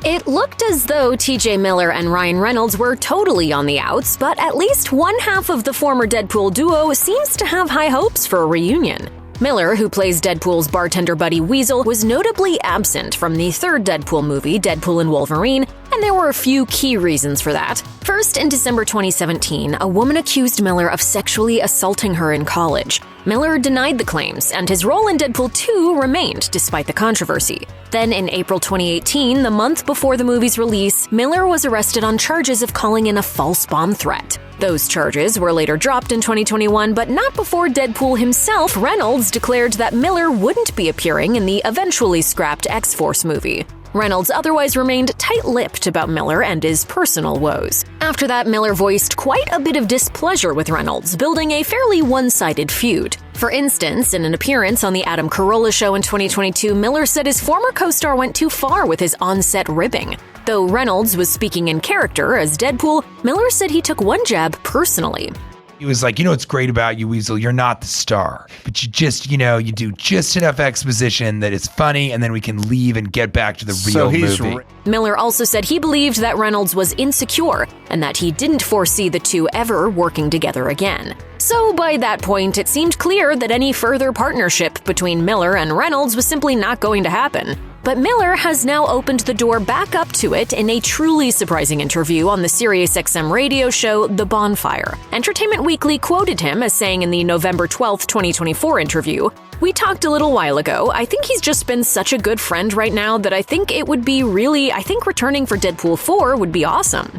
It looked as though TJ Miller and Ryan Reynolds were totally on the outs, but at least one half of the former Deadpool duo seems to have high hopes for a reunion. Miller, who plays Deadpool's bartender buddy Weasel, was notably absent from the third Deadpool movie, Deadpool and Wolverine, and there were a few key reasons for that. First, in December 2017, a woman accused Miller of sexually assaulting her in college. Miller denied the claims, and his role in Deadpool 2 remained despite the controversy. Then in April 2018, the month before the movie's release, Miller was arrested on charges of calling in a false bomb threat. Those charges were later dropped in 2021, but not before Deadpool himself, Reynolds, declared that Miller wouldn't be appearing in the eventually scrapped X-Force movie. Reynolds otherwise remained tight-lipped about Miller and his personal woes. After that, Miller voiced quite a bit of displeasure with Reynolds, building a fairly one-sided feud. For instance, in an appearance on The Adam Carolla Show in 2022, Miller said his former co-star went too far with his on-set ribbing. Though Reynolds was speaking in character as Deadpool, Miller said he took one jab personally. He was like, what's great about you, Weasel? You're not the star, but you just, you do just enough exposition that it's funny, and then we can leave and get back to the real movie. Miller also said he believed that Reynolds was insecure and that he didn't foresee the two ever working together again. So by that point, it seemed clear that any further partnership between Miller and Reynolds was simply not going to happen. But Miller has now opened the door back up to it in a truly surprising interview on the SiriusXM radio show The Bonfire. Entertainment Weekly quoted him as saying in the November 12, 2024 interview, "We talked a little while ago. I think he's just been such a good friend right now that I think returning for Deadpool 4 would be awesome."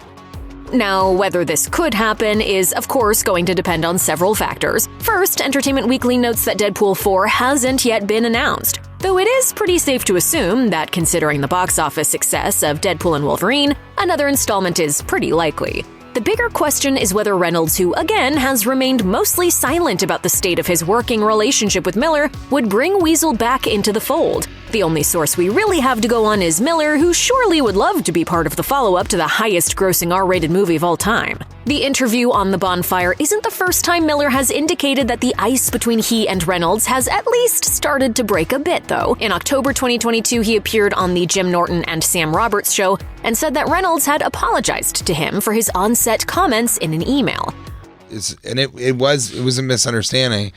Now, whether this could happen is, of course, going to depend on several factors. First, Entertainment Weekly notes that Deadpool 4 hasn't yet been announced, though it is pretty safe to assume that, considering the box office success of Deadpool and Wolverine, another installment is pretty likely. The bigger question is whether Reynolds, who again has remained mostly silent about the state of his working relationship with Miller, would bring Weasel back into the fold. The only source we really have to go on is Miller, who surely would love to be part of the follow-up to the highest-grossing R-rated movie of all time. The interview on The Bonfire isn't the first time Miller has indicated that the ice between he and Reynolds has at least started to break a bit, though. In October 2022, he appeared on the Jim Norton and Sam Roberts show and said that Reynolds had apologized to him for his on-set comments in an email. It was a misunderstanding.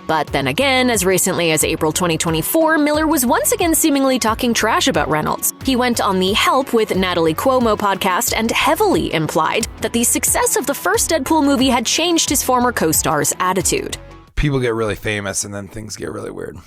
But then again, as recently as April 2024, Miller was once again seemingly talking trash about Reynolds. He went on the Help with Natalie Cuomo podcast and heavily implied that the success of the first Deadpool movie had changed his former co-star's attitude. People get really famous and then things get really weird.